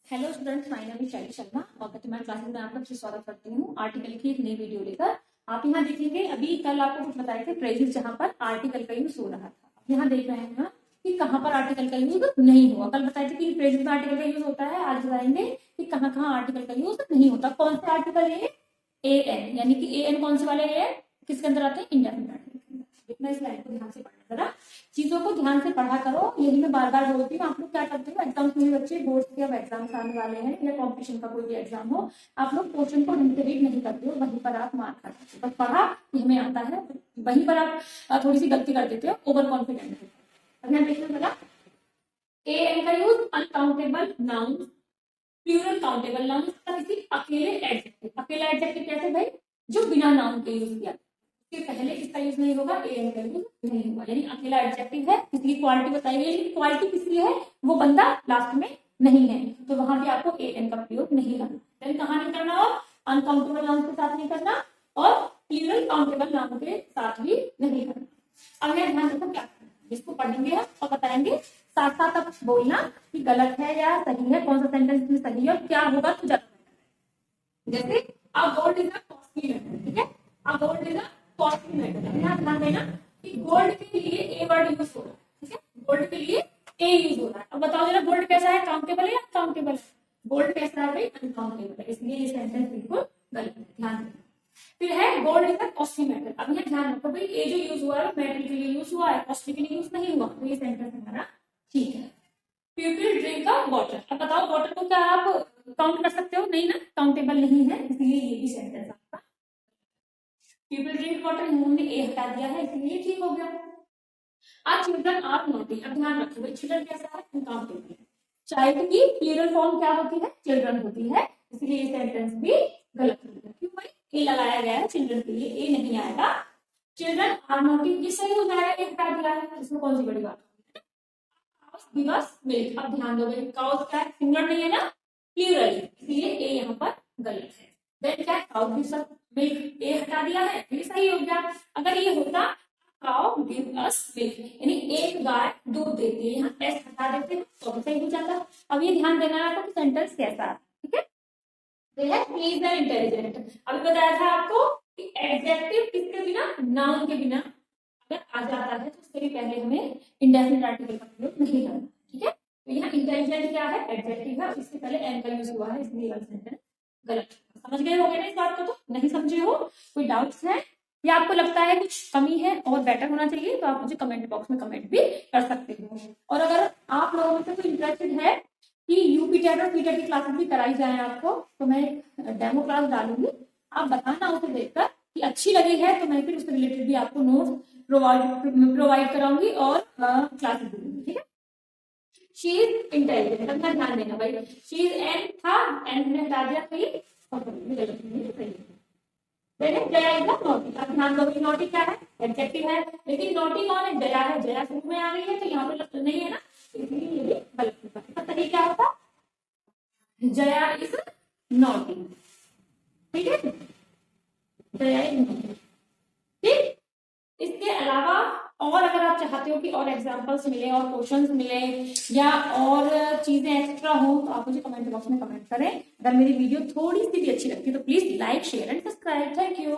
Hello students, my name is शैली शर्मा और तुम्हारे क्लासेस में आपका फिर स्वागत करती हूँ आर्टिकल की एक नई वीडियो लेकर। आप यहाँ देखेंगे, अभी कल आपको कुछ बताए थे फ्रेजेस जहाँ पर आर्टिकल का यूज हो रहा था। यहाँ देख रहे हैं ना कि कहाँ पर आर्टिकल का यूज नहीं हुआ। कल बताए थे कि फ्रेजेस में आर्टिकल का यूज होता है, आज बताएंगे कि कहाँ कहाँ आर्टिकल का यूज नहीं होता। कौन से आर्टिकल है? ए एन, यानी कि ए एन कौन से वाले है, किसके अंदर आते हैं? Indefinite article. देखना, इस लाइन को ध्यान से पढ़ना जरा, चीजों को ध्यान से पढ़ा करो। यही मैं बार बार बोलती हूँ। आप लोग क्या करते हो, एग्जाम्स में बच्चे बोर्ड के अब एग्जाम्स आने वाले हैं या कॉम्पिटिशन का कोई भी एग्जाम हो, आप लोग क्वेश्चन को ढंग से रीड नहीं करते हो, वहीं पर आप मार खाते हो। बस पढ़ा कि हमें आता है, वहीं पर आप थोड़ी सी गलती कर देते हो, ओवर कॉन्फिडेंट हो। अब यहाँ देखना जरा, ए एन का use uncountable noun, plural countable noun का किसी अकेले एडजेक्टिव। अकेला एडजेक्टिव कैसे भाई? जो बिना नाउन के यूज किया, इसके पहले इसका यूज नहीं होगा, ए एन का यूज नहीं होगा। यानी अकेला एडजेक्टिव है, किसी की क्वालिटी बताई गई है, क्वालिटी किसकी है, वो बंदा लास्ट में नहीं है, तो वहां भी आपको ए एन का प्रयोग नहीं करना। देन कहां नहीं करना? और अनकाउंटेबल नाउन के साथ नहीं करना और प्लूरल काउंटेबल नाउन के साथ भी नहीं करना। अब यह ध्यान रखो क्या करना, जिसको पढ़ेंगे हम और बताएंगे, साथ साथ आप बोलना कि गलत है या सही है, कौन सा सेंटेंस में सही है और क्या होगा तो ज्यादा। जैसे a gold is a costly metal, ठीक है, a gold is a costly metal. यहाँ ध्यान देना कि गोल्ड के लिए ए वर्ड यूज हो रहा है, ठीक है, गोल्ड के लिए ए यूज हो रहा है। अब बताओ जरा, गोल्ड कैसा है? काउंटेबल है या अनकाउंटेबल है? गोल्ड कैसा है भाई? अनकाउंटेबल है, इसलिए ये सेंटेंस बिल्कुल गलत है, ध्यान देना। फिर है gold is a costly metal. अब यहाँ ध्यान रखो भाई, ए जो यूज हुआ है मेटल के लिए यूज हुआ है, कॉस्टली के लिए यूज नहीं हुआ, तो ये सेंटेंस हमारा ठीक है। पीपल ड्रिंक का वाटर। अब बताओ, वाटर को क्या आप काउंट कर सकते हो? नहीं ना, काउंटेबल नहीं है, इसलिए ये भी सेंटेंस आपका। पीपल ड्रिंक वाटर, हमने ए हटा दिया है, इसलिए ठीक हो गया। आज चिल्ड्रन आर नॉटी। अब ध्यान रखो भाई, चिल्ड्रन कैसा है? अनकाउंटेबल है। चाइल्ड की प्लूरल फॉर्म क्या होती है? चिल्ड्रन होती है, इसलिए ये सेंटेंस भी गलत हो गया। क्यों भाई? ए लगाया गया है चिल्ड्रन के लिए, ए नहीं आएगा। चिल्ड्रन आर नॉटी, ये सही हो जाएगा, ए हटा दिया है, इसमें कौन सी बड़ी बात? मिल्क। अब ध्यान दो भाई, काउस क्या है? सिंगुलर नहीं है ना, प्लूरल है, इसलिए ए यहाँ पर गलत है। देन क्या है? काउ गिव्स अस मिल्क, ए हटा दिया है, ये सही हो गया। अगर ये होता काउ गिव अस मिल्क, यानी एक गाय दूध देती है, यहाँ एस हटा देते हैं तो भी सही हो जाता। अब ये ध्यान देना है आपको कि सेंटेंस कैसा है, ठीक है। तो है प्लीज एंड इंटेलिजेंट। अभी बताया था आपको कि एडजेक्टिव किसके बिना? नाउन के बिना अगर आ जाता है तो उससे भी पहले हमें इंडेफिनिट आर्टिकल का प्रयोग नहीं करना, ठीक है। तो यहाँ इंटेलिजेंट क्या है? एडजेक्टिव है, इससे पहले एन का यूज हुआ है, इसलिए वाला सेंटेंस गलत। समझ गए होगे ना इस बात को? तो नहीं समझे हो, कोई डाउट्स है या आपको लगता है कुछ कमी है और बेटर होना चाहिए, तो आप मुझे कमेंट बॉक्स में कमेंट भी कर सकते हो। और अगर आप लोगों में से कोई इंटरेस्टेड है कि यूपी टेट और पीटेट की क्लासेस भी कराई जाए आपको, तो मैं एक डेमो क्लास डालूंगी, आप बताना उसे देखकर कि अच्छी लगी है, तो मैं फिर उससे रिलेटेड भी आपको नोट्स प्रोवाइड कराऊंगी और क्लासेस दूंगी, ठीक है। शी इज इंटेलिजेंट, अपना ध्यान देना भाई, शी इज एन था, एन ने हटा दिया, सही सही। Jaya is naughty. अब ध्यान दो, नोटी क्या है? एडजेक्टिव है, लेकिन नोटी कौन है? जया है, जया शुरू में आ गई है तो यहाँ पे नहीं है ना, इसलिए ये भी गलत होगा। सही क्या होता? जया इज नोटी, ठीक है, जया इज नोटी, ठीक। इसके अलावा और अगर आप चाहते हो कि और एग्जांपल्स मिले और क्वेश्चंस मिले या और चीजें एक्स्ट्रा हो, तो आप मुझे कमेंट बॉक्स में कमेंट करें। अगर मेरी वीडियो थोड़ी सी भी अच्छी लगती है तो please like, share and subscribe. Thank you.